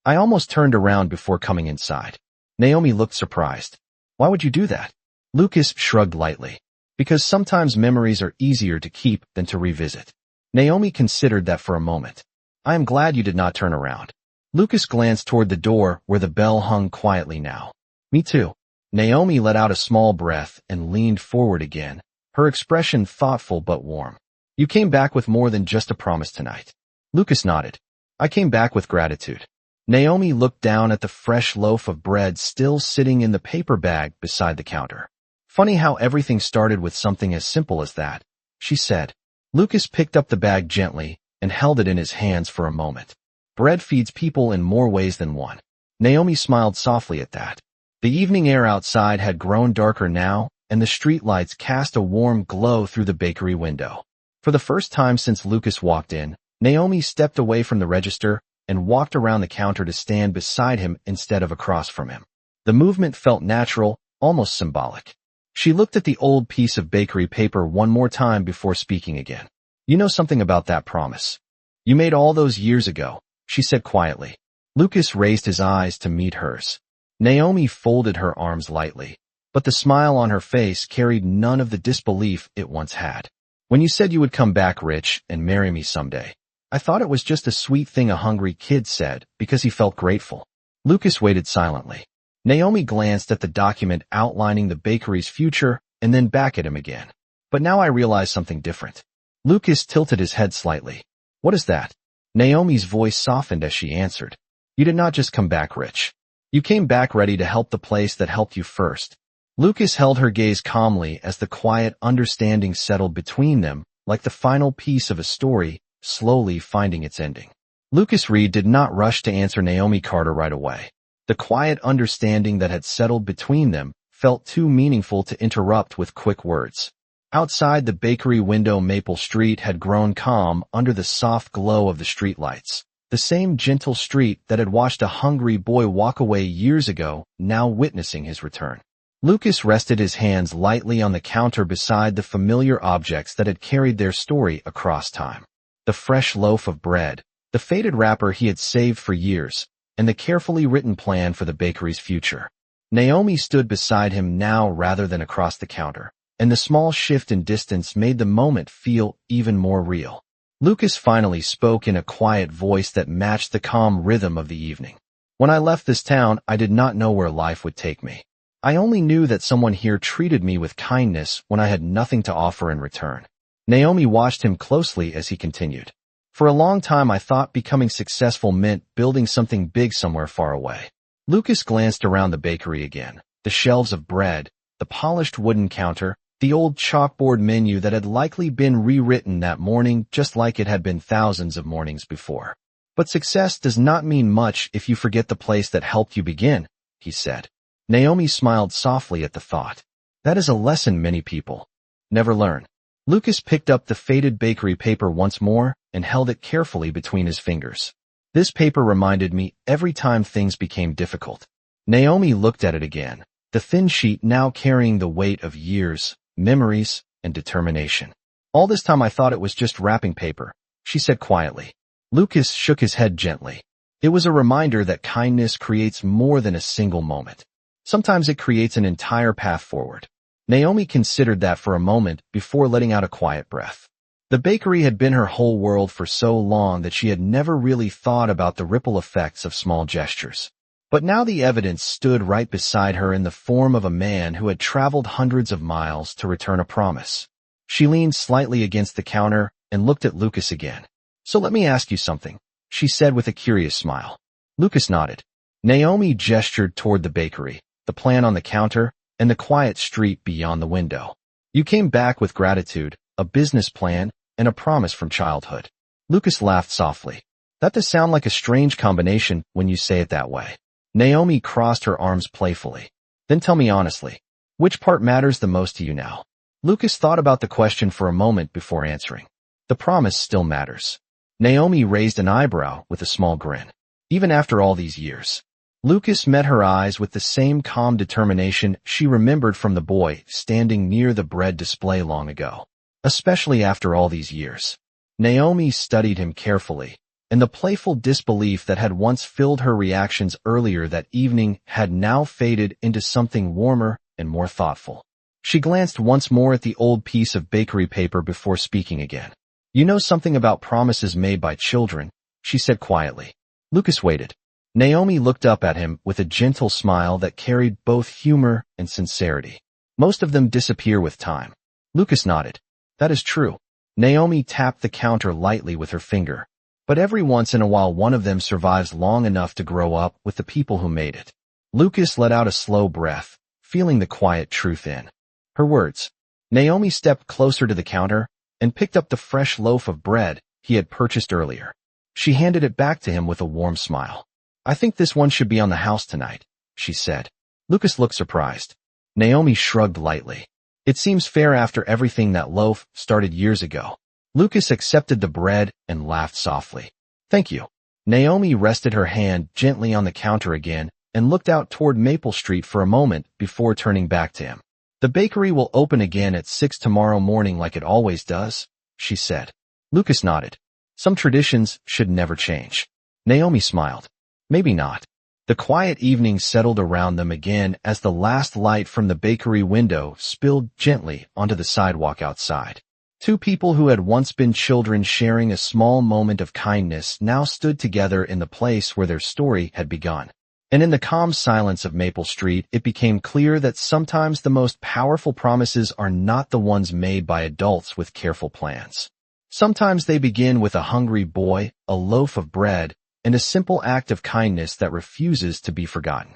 I almost turned around before coming inside. Naomi looked surprised. Why would you do that? Lucas shrugged lightly. Because sometimes memories are easier to keep than to revisit. Naomi considered that for a moment. I am glad you did not turn around. Lucas glanced toward the door where the bell hung quietly now. Me too. Naomi let out a small breath and leaned forward again, her expression thoughtful but warm. You came back with more than just a promise tonight. Lucas nodded. I came back with gratitude. Naomi looked down at the fresh loaf of bread still sitting in the paper bag beside the counter. Funny how everything started with something as simple as that, she said. Lucas picked up the bag gently and held it in his hands for a moment. Bread feeds people in more ways than one. Naomi smiled softly at that. The evening air outside had grown darker now, and the streetlights cast a warm glow through the bakery window. For the first time since Lucas walked in, Naomi stepped away from the register and walked around the counter to stand beside him instead of across from him. The movement felt natural, almost symbolic. She looked at the old piece of bakery paper one more time before speaking again. You know something about that promise you made all those years ago, she said quietly. Lucas raised his eyes to meet hers. Naomi folded her arms lightly, but the smile on her face carried none of the disbelief it once had. When you said you would come back rich and marry me someday, I thought it was just a sweet thing a hungry kid said because he felt grateful. Lucas waited silently. Naomi glanced at the document outlining the bakery's future and then back at him again. But now I realize something different. Lucas tilted his head slightly. What is that? Naomi's voice softened as she answered. You did not just come back rich. You came back ready to help the place that helped you first. Lucas held her gaze calmly as the quiet understanding settled between them, like the final piece of a story, slowly finding its ending. Lucas Reed did not rush to answer Naomi Carter right away. The quiet understanding that had settled between them felt too meaningful to interrupt with quick words. Outside the bakery window, Maple Street had grown calm under the soft glow of the streetlights. The same gentle street that had watched a hungry boy walk away years ago, now witnessing his return. Lucas rested his hands lightly on the counter beside the familiar objects that had carried their story across time. The fresh loaf of bread, the faded wrapper he had saved for years, and the carefully written plan for the bakery's future. Naomi stood beside him now rather than across the counter, and the small shift in distance made the moment feel even more real. Lucas finally spoke in a quiet voice that matched the calm rhythm of the evening. When I left this town, I did not know where life would take me. I only knew that someone here treated me with kindness when I had nothing to offer in return. Naomi watched him closely as he continued. For a long time I thought becoming successful meant building something big somewhere far away. Lucas glanced around the bakery again. The shelves of bread, the polished wooden counter, the old chalkboard menu that had likely been rewritten that morning just like it had been thousands of mornings before. But success does not mean much if you forget the place that helped you begin, he said. Naomi smiled softly at the thought. That is a lesson many people never learn. Lucas picked up the faded bakery paper once more and held it carefully between his fingers. This paper reminded me every time things became difficult. Naomi looked at it again, the thin sheet now carrying the weight of years, memories, and determination. All this time I thought it was just wrapping paper, she said quietly. Lucas shook his head gently. It was a reminder that kindness creates more than a single moment. Sometimes it creates an entire path forward. Naomi considered that for a moment before letting out a quiet breath. The bakery had been her whole world for so long that she had never really thought about the ripple effects of small gestures. But now the evidence stood right beside her in the form of a man who had traveled hundreds of miles to return a promise. She leaned slightly against the counter and looked at Lucas again. So let me ask you something, she said with a curious smile. Lucas nodded. Naomi gestured toward the bakery, the plan on the counter, and the quiet street beyond the window. You came back with gratitude, a business plan, and a promise from childhood. Lucas laughed softly. That does sound like a strange combination when you say it that way. Naomi crossed her arms playfully. Then tell me honestly, which part matters the most to you now? Lucas thought about the question for a moment before answering. The promise still matters. Naomi raised an eyebrow with a small grin. even after all these years. Lucas met her eyes with the same calm determination she remembered from the boy standing near the bread display long ago. Especially after all these years. Naomi studied him carefully, and the playful disbelief that had once filled her reactions earlier that evening had now faded into something warmer and more thoughtful. She glanced once more at the old piece of bakery paper before speaking again. "You know something about promises made by children," she said quietly. Lucas waited. Naomi looked up at him with a gentle smile that carried both humor and sincerity. "Most of them disappear with time." Lucas nodded. "That is true." Naomi tapped the counter lightly with her finger. "But every once in a while one of them survives long enough to grow up with the people who made it." Lucas let out a slow breath, feeling the quiet truth in her words. Naomi stepped closer to the counter and picked up the fresh loaf of bread he had purchased earlier. She handed it back to him with a warm smile. "I think this one should be on the house tonight," she said. Lucas looked surprised. Naomi shrugged lightly. "It seems fair after everything. That loaf started years ago." Lucas accepted the bread and laughed softly. "Thank you." Naomi rested her hand gently on the counter again and looked out toward Maple Street for a moment before turning back to him. "The bakery will open again at 6 tomorrow morning like it always does," she said. Lucas nodded. "Some traditions should never change." Naomi smiled. "Maybe not." The quiet evening settled around them again as the last light from the bakery window spilled gently onto the sidewalk outside. Two people who had once been children sharing a small moment of kindness now stood together in the place where their story had begun. And in the calm silence of Maple Street, it became clear that sometimes the most powerful promises are not the ones made by adults with careful plans. Sometimes they begin with a hungry boy, a loaf of bread, and a simple act of kindness that refuses to be forgotten.